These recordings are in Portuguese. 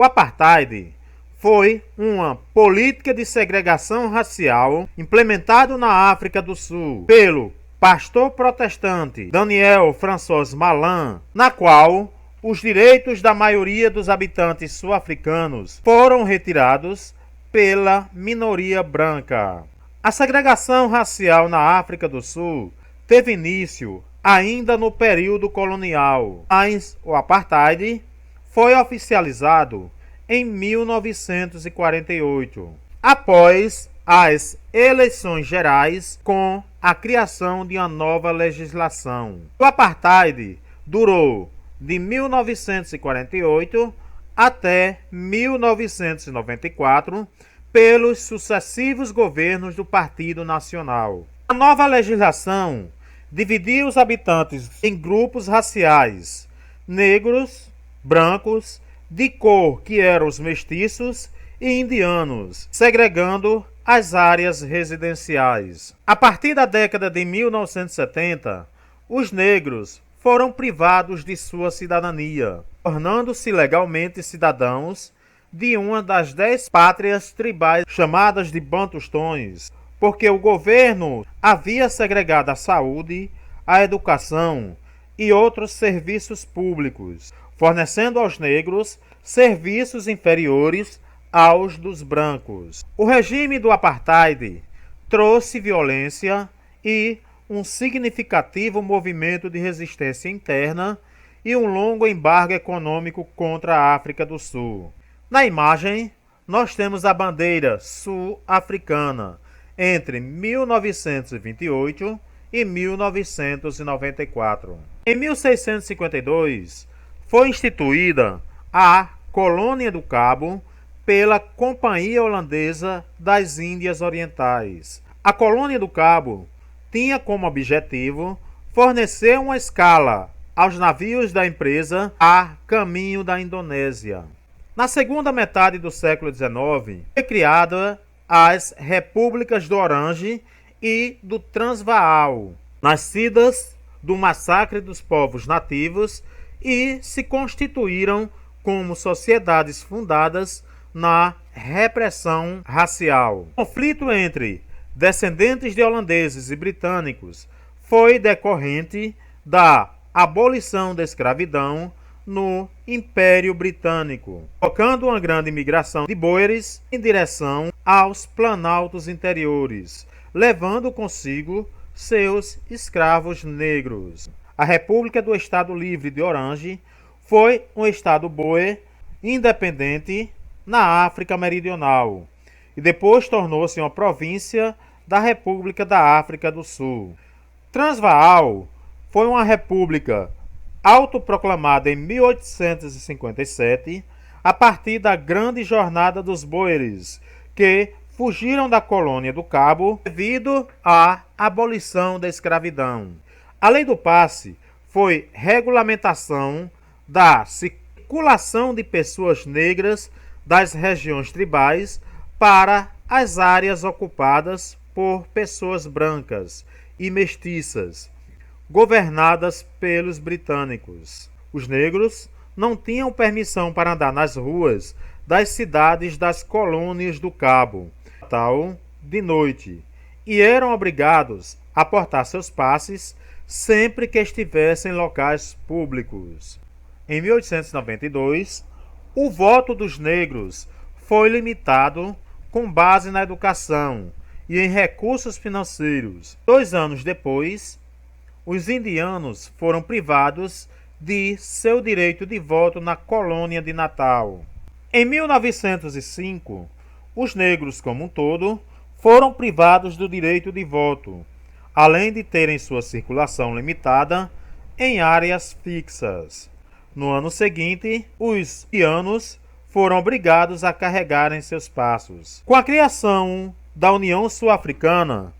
O apartheid foi uma política de segregação racial implementada na África do Sul pelo pastor protestante Daniel François Malan, na qual os direitos da maioria dos habitantes sul-africanos foram retirados pela minoria branca. A segregação racial na África do Sul teve início ainda no período colonial, mas o apartheid foi oficializado em 1948, após as eleições gerais com a criação de uma nova legislação. O apartheid durou de 1948 até 1994 pelos sucessivos governos do Partido Nacional. A nova legislação dividia os habitantes em grupos raciais: negros, brancos, de cor que eram os mestiços e indianos, segregando as áreas residenciais. A partir da década de 1970, os negros foram privados de sua cidadania, tornando-se legalmente cidadãos de uma das 10 pátrias tribais chamadas de Bantustões, porque o governo havia segregado a saúde, a educação e outros serviços públicos, fornecendo aos negros serviços inferiores aos dos brancos. O regime do apartheid trouxe violência e um significativo movimento de resistência interna e um longo embargo econômico contra a África do Sul. Na imagem, nós temos a bandeira sul-africana entre 1928 e 1994. Em 1652, foi instituída a Colônia do Cabo pela Companhia Holandesa das Índias Orientais. A Colônia do Cabo tinha como objetivo fornecer uma escala aos navios da empresa a caminho da Indonésia. Na segunda metade do século XIX, foi criada as Repúblicas do Orange e do Transvaal, nascidas do massacre dos povos nativos, e se constituíram como sociedades fundadas na repressão racial. O conflito entre descendentes de holandeses e britânicos foi decorrente da abolição da escravidão no Império Britânico, provocando uma grande migração de boeres em direção aos planaltos interiores, levando consigo seus escravos negros. A República do Estado Livre de Orange foi um estado boer independente na África Meridional e depois tornou-se uma província da República da África do Sul. Transvaal foi uma república autoproclamada em 1857 a partir da Grande Jornada dos Boeres, que fugiram da Colônia do Cabo devido à abolição da escravidão. A Lei do Passe foi regulamentação da circulação de pessoas negras das regiões tribais para as áreas ocupadas por pessoas brancas e mestiças, governadas pelos britânicos. Os negros não tinham permissão para andar nas ruas das cidades das colônias do Cabo, tal de noite, e eram obrigados a portar seus passes sempre que estivessem em locais públicos. Em 1892, o voto dos negros foi limitado com base na educação e em recursos financeiros. 2 anos depois, os indianos foram privados de seu direito de voto na colônia de Natal. Em 1905, os negros como um todo foram privados do direito de voto, além de terem sua circulação limitada em áreas fixas. No ano seguinte, os indianos foram obrigados a carregarem seus passos. Com a criação da União Sul-Africana,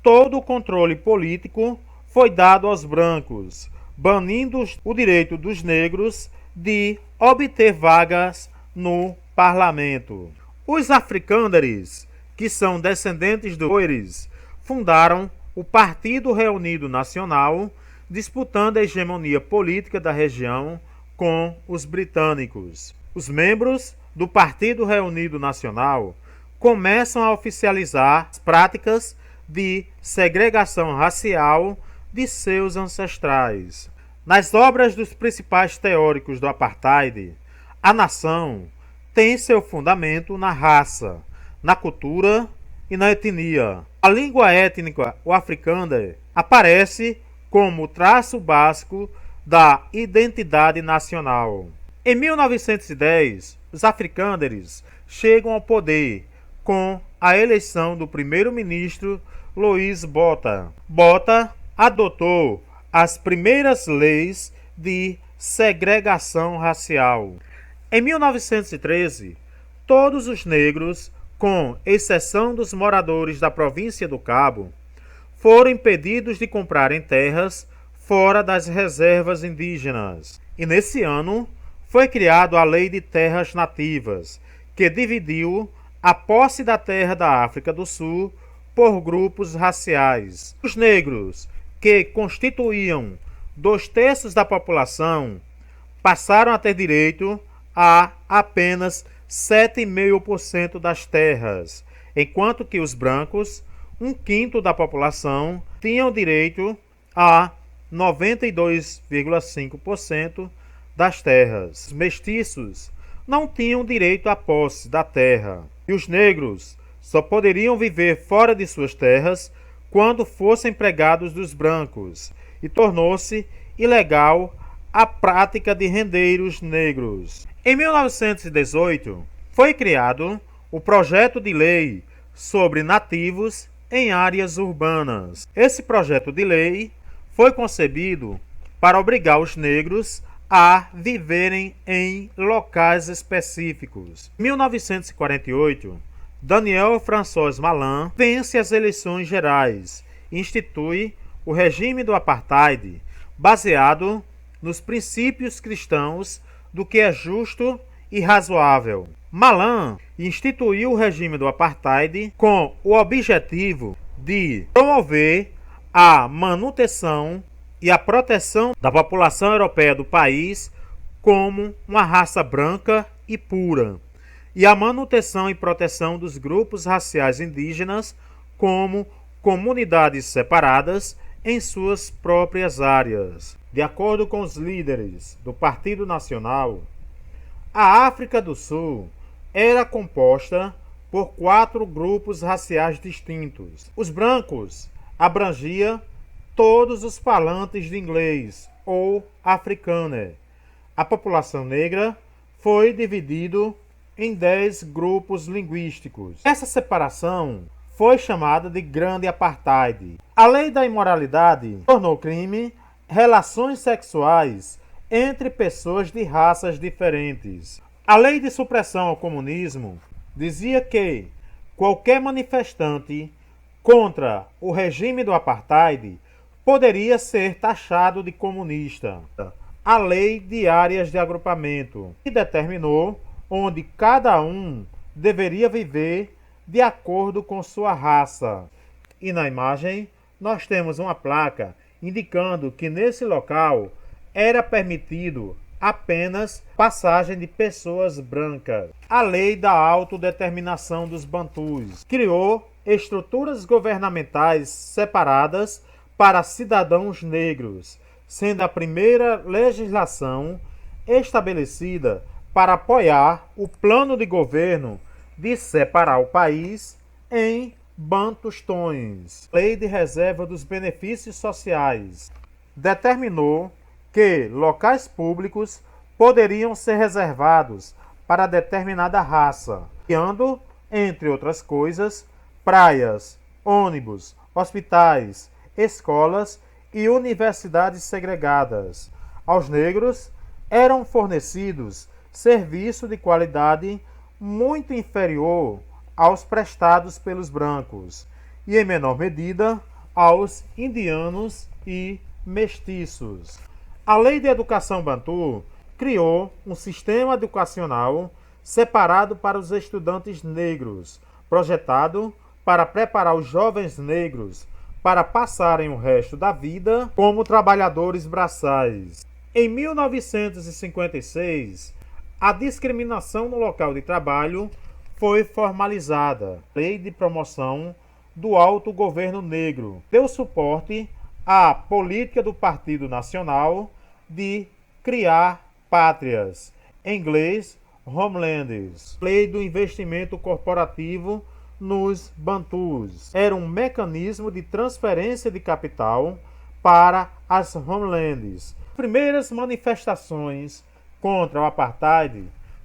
todo o controle político foi dado aos brancos, banindo o direito dos negros de obter vagas no parlamento. Os africânderes, que são descendentes dos boeres, fundaram o Partido Reunido Nacional, disputando a hegemonia política da região com os britânicos. Os membros do Partido Reunido Nacional começam a oficializar as práticas de segregação racial de seus ancestrais. Nas obras dos principais teóricos do apartheid, a nação tem seu fundamento na raça, na cultura e na etnia. A língua étnica, o afrikaner, aparece como traço básico da identidade nacional. Em 1910, os afrikaners chegam ao poder com a eleição do primeiro-ministro Louis Botha. Botha adotou as primeiras leis de segregação racial. Em 1913, todos os negros, com exceção dos moradores da província do Cabo, foram impedidos de comprarem terras fora das reservas indígenas. E nesse ano foi criada a Lei de Terras Nativas, que dividiu a posse da terra da África do Sul por grupos raciais. Os negros, que constituíam 2/3 da população, passaram a ter direito a apenas 7,5% das terras, enquanto que os brancos, 1/5 da população, tinham direito a 92,5% das terras. Os mestiços não tinham direito à posse da terra, e os negros só poderiam viver fora de suas terras quando fossem empregados dos brancos, e tornou-se ilegal a prática de rendeiros negros. Em 1918, foi criado o Projeto de Lei sobre Nativos em Áreas Urbanas. Esse projeto de lei foi concebido para obrigar os negros a viverem em locais específicos. Em 1948, Daniel François Malan vence as eleições gerais e institui o regime do apartheid, baseado nos princípios cristãos do que é justo e razoável. Malan instituiu o regime do apartheid com o objetivo de promover a manutenção e a proteção da população europeia do país como uma raça branca e pura, e a manutenção e proteção dos grupos raciais indígenas como comunidades separadas em suas próprias áreas. De acordo com os líderes do Partido Nacional, a África do Sul era composta por 4 grupos raciais distintos. Os brancos abrangia todos os falantes de inglês ou afrikaner. A população negra foi dividida em 10 grupos linguísticos. Essa separação foi chamada de Grande Apartheid. A lei da imoralidade tornou crime relações sexuais entre pessoas de raças diferentes. A lei de supressão ao comunismo dizia que qualquer manifestante contra o regime do apartheid poderia ser taxado de comunista. A lei de áreas de agrupamento, que determinou onde cada um deveria viver de acordo com sua raça. E na imagem nós temos uma placa indicando que nesse local era permitido apenas passagem de pessoas brancas. A lei da autodeterminação dos bantus criou estruturas governamentais separadas para cidadãos negros, sendo a primeira legislação estabelecida para apoiar o plano de governo de separar o país em bantustões. Lei de Reserva dos Benefícios Sociais determinou que locais públicos poderiam ser reservados para determinada raça, criando, entre outras coisas, praias, ônibus, hospitais, escolas e universidades segregadas. Aos negros eram fornecidos serviços de qualidade muito inferior aos prestados pelos brancos e, em menor medida, aos indianos e mestiços. A Lei de Educação Bantu criou um sistema educacional separado para os estudantes negros, projetado para preparar os jovens negros para passarem o resto da vida como trabalhadores braçais. Em 1956, A discriminação no local de trabalho foi formalizada. A Lei de Promoção do Autogoverno Negro deu suporte à política do Partido Nacional de criar pátrias, em inglês, homelands. Lei do investimento corporativo nos Bantus. Era um mecanismo de transferência de capital para as homelands. As primeiras manifestações contra o apartheid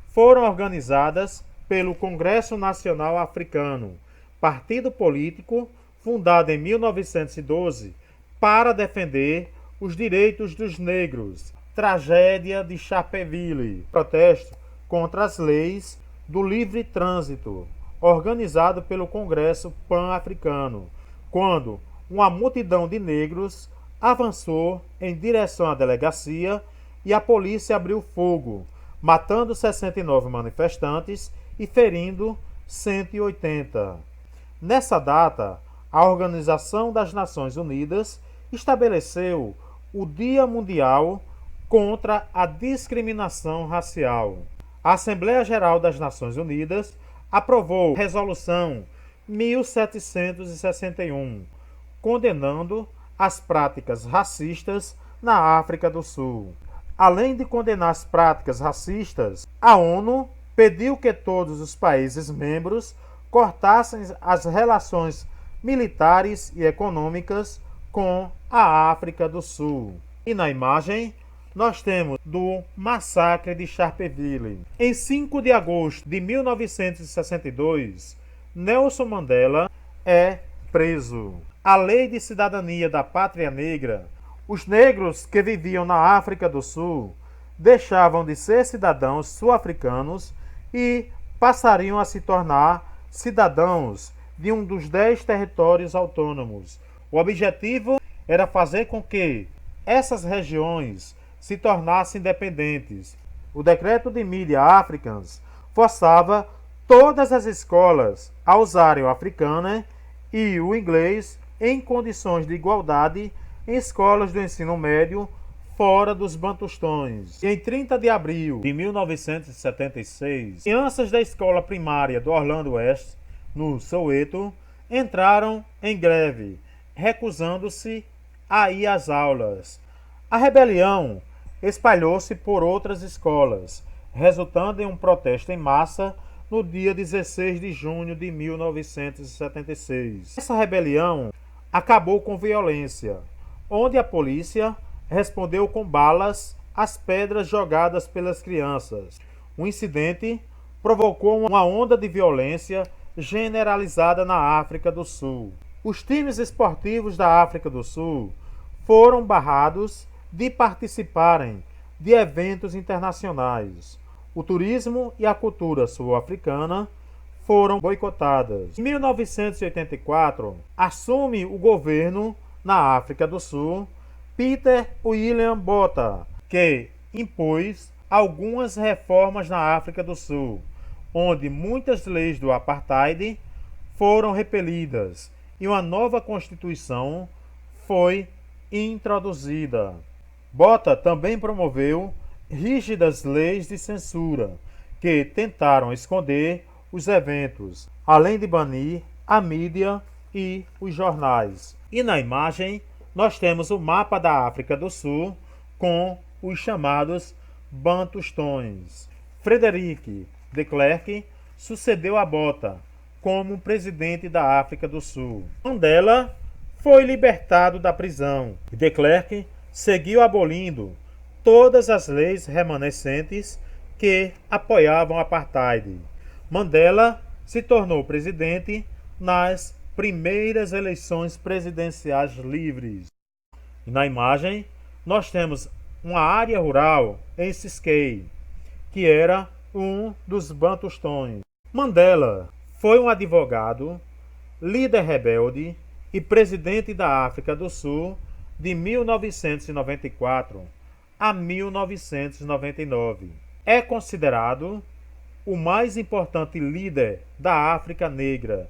foram organizadas pelo Congresso Nacional Africano, partido político fundado em 1912 para defender os direitos dos negros. Tragédia de Sharpeville. Protesto contra as leis do livre trânsito, organizado pelo Congresso Pan-Africano, quando uma multidão de negros avançou em direção à delegacia e a polícia abriu fogo, matando 69 manifestantes e ferindo 180. Nessa data, a Organização das Nações Unidas estabeleceu o Dia Mundial contra a Discriminação Racial. A Assembleia Geral das Nações Unidas aprovou a Resolução 1761, condenando as práticas racistas na África do Sul. Além de condenar as práticas racistas, a ONU pediu que todos os países membros cortassem as relações militares e econômicas com a África do Sul. E na imagem, nós temos do massacre de Sharpeville. Em 5 de agosto de 1962, Nelson Mandela é preso. A Lei de Cidadania da Pátria Negra. Os negros que viviam na África do Sul deixavam de ser cidadãos sul-africanos e passariam a se tornar cidadãos de um dos 10 territórios autônomos. O objetivo era fazer com que essas regiões se tornassem independentes. O decreto de Media Africans forçava todas as escolas a usarem o africano e o inglês em condições de igualdade em escolas do ensino médio fora dos Bantustões. E em 30 de abril de 1976, crianças da escola primária do Orlando West, no Soweto, entraram em greve, recusando-se a ir às aulas. A rebelião espalhou-se por outras escolas, resultando em um protesto em massa no dia 16 de junho de 1976. Essa rebelião acabou com violência, onde a polícia respondeu com balas às pedras jogadas pelas crianças. O incidente provocou uma onda de violência generalizada na África do Sul. Os times esportivos da África do Sul foram barrados de participarem de eventos internacionais. O turismo e a cultura sul-africana foram boicotadas. Em 1984, assume o governo na África do Sul Peter William Botha, que impôs algumas reformas na África do Sul, onde muitas leis do apartheid foram repelidas e uma nova constituição foi introduzida. Botha também promoveu rígidas leis de censura que tentaram esconder os eventos, além de banir a mídia e os jornais. E na imagem nós temos o mapa da África do Sul com os chamados Bantustões. Frederick de Klerk sucedeu a Botha como presidente da África do Sul. Mandela foi libertado da prisão e de Klerk seguiu abolindo todas as leis remanescentes que apoiavam o apartheid. Mandela se tornou presidente nas primeiras eleições presidenciais livres. E na imagem nós temos uma área rural em Ciskei, que era um dos Bantustões. Mandela foi um advogado, líder rebelde e presidente da África do Sul de 1994 a 1999. É considerado o mais importante líder da África Negra,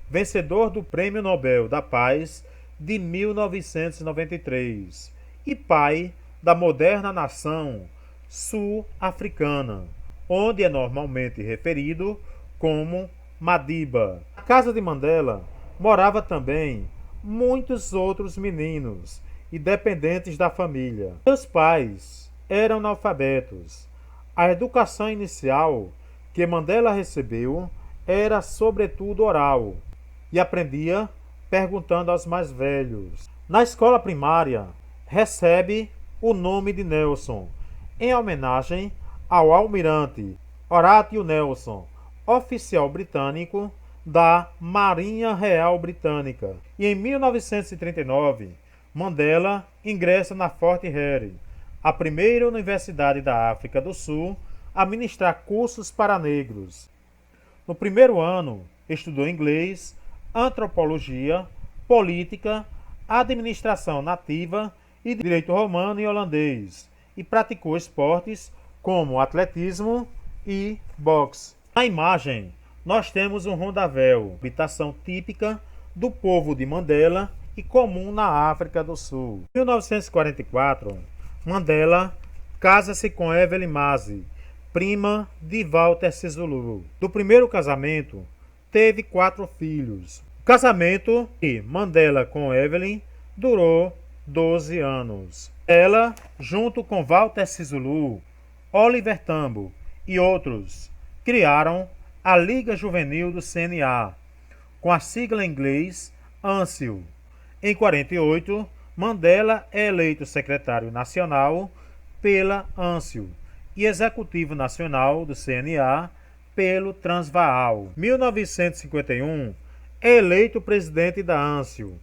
vencedor do Prêmio Nobel da Paz de 1993 e pai da moderna nação sul-africana. onde é normalmente referido como Madiba. Na casa de Mandela morava também muitos outros meninos e dependentes da família. Seus pais eram analfabetos. A educação inicial que Mandela recebeu era sobretudo oral e aprendia perguntando aos mais velhos. Na escola primária, recebe o nome de Nelson, em homenagem ao almirante Horatio Nelson, oficial britânico da Marinha Real Britânica. E em 1939, Mandela ingressa na Fort Hare, a primeira universidade da África do Sul a ministrar cursos para negros. No primeiro ano, estudou inglês, antropologia, política, administração nativa e direito romano e holandês, e praticou esportes como atletismo e boxe. Na imagem, nós temos um rondavel, habitação típica do povo de Mandela e comum na África do Sul. Em 1944, Mandela casa-se com Evelyn Mase, prima de Walter Sisulu. Do primeiro casamento, teve 4 filhos. O casamento de Mandela com Evelyn durou 12 anos. Ela, junto com Walter Sisulu, Oliver Tambo e outros, criaram a Liga Juvenil do CNA, com a sigla em inglês ANCIL. Em 48, Mandela é eleito secretário nacional pela ANCIL e executivo nacional do CNA pelo Transvaal. Em 1951, é eleito presidente da ANCIL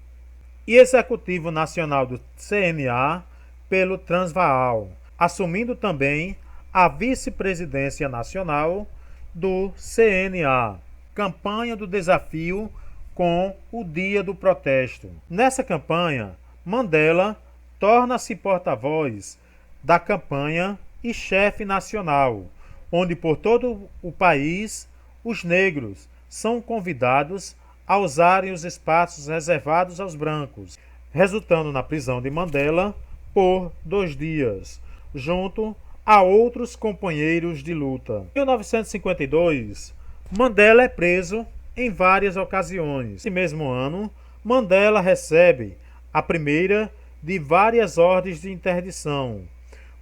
e executivo nacional do CNA pelo Transvaal, assumindo também a vice-presidência nacional do CNA. Campanha do desafio com o Dia do Protesto. Nessa campanha, Mandela torna-se porta-voz da campanha e chefe nacional, onde por todo o país os negros são convidados a usarem os espaços reservados aos brancos, resultando na prisão de Mandela por 2 dias, junto a outros companheiros de luta. Em 1952, Mandela é preso em várias ocasiões. Nesse mesmo ano, Mandela recebe a primeira de várias ordens de interdição,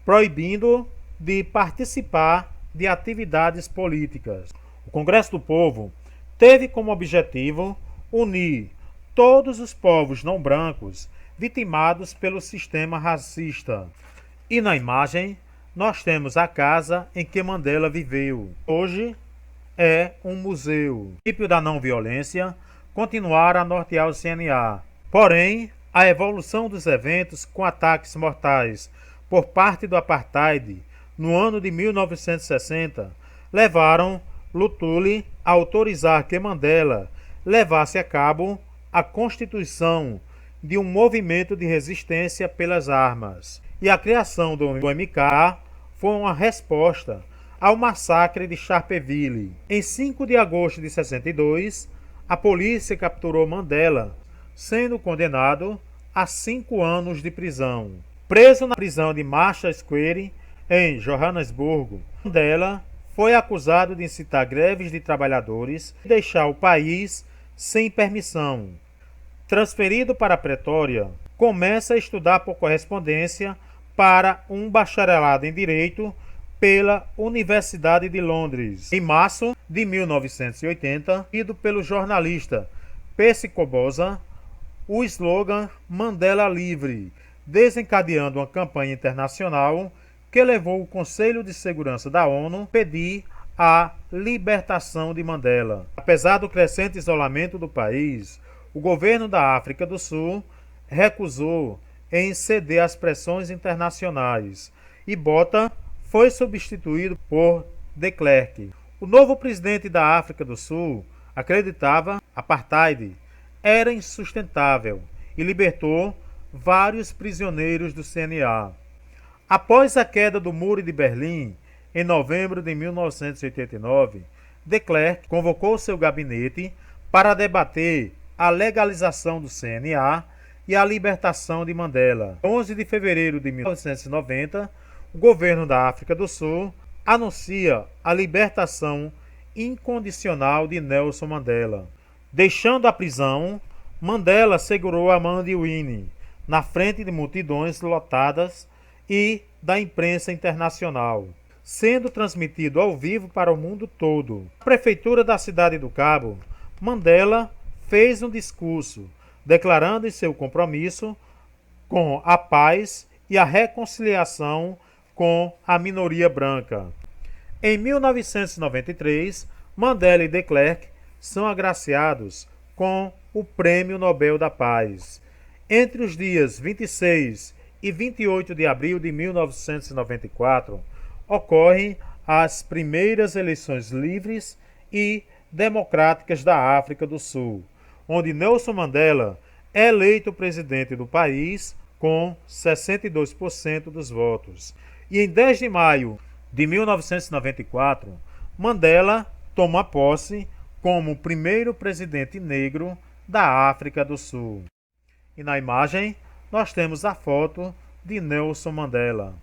proibindo de participar de atividades políticas. O Congresso do Povo teve como objetivo unir todos os povos não brancos vitimados pelo sistema racista. E na imagem, nós temos a casa em que Mandela viveu. Hoje é um museu. O princípio da não violência continuar a nortear o CNA. Porém, a evolução dos eventos com ataques mortais por parte do apartheid no ano de 1960 levaram Luthuli a autorizar que Mandela levasse a cabo a constituição de um movimento de resistência pelas armas. E a criação do MK foi uma resposta ao massacre de Sharpeville. Em 5 de agosto de 62, a polícia capturou Mandela, sendo condenado a 5 anos de prisão. Preso na prisão de Marshall Square, em Johannesburgo, Mandela foi acusado de incitar greves de trabalhadores e deixar o país sem permissão. Transferido para Pretória, começa a estudar por correspondência para um bacharelado em Direito pela Universidade de Londres. Em março de 1980, ido pelo jornalista Percy Koboza, o slogan Mandela Livre, desencadeando uma campanha internacional que levou o Conselho de Segurança da ONU a pedir a libertação de Mandela. Apesar do crescente isolamento do país, o governo da África do Sul recusou em ceder às pressões internacionais e Botha foi substituído por de Klerk. O novo presidente da África do Sul acreditava que o apartheid era insustentável e libertou vários prisioneiros do CNA. Após a queda do Muro de Berlim, em novembro de 1989, de Klerk convocou seu gabinete para debater a legalização do CNA e a libertação de Mandela. Em 11 de fevereiro de 1990, o governo da África do Sul anuncia a libertação incondicional de Nelson Mandela. Deixando a prisão, Mandela segurou a mão de Winnie na frente de multidões lotadas e da imprensa internacional, sendo transmitido ao vivo para o mundo todo. Na prefeitura da cidade do Cabo, Mandela fez um discurso declarando seu compromisso com a paz e a reconciliação com a minoria branca. Em 1993, Mandela e de Klerk são agraciados com o Prêmio Nobel da Paz. Entre os dias 26 e 28 de abril de 1994, ocorrem as primeiras eleições livres e democráticas da África do Sul, onde Nelson Mandela é eleito presidente do país com 62% dos votos. E em 10 de maio de 1994, Mandela toma posse como o primeiro presidente negro da África do Sul. E na imagem nós temos a foto de Nelson Mandela.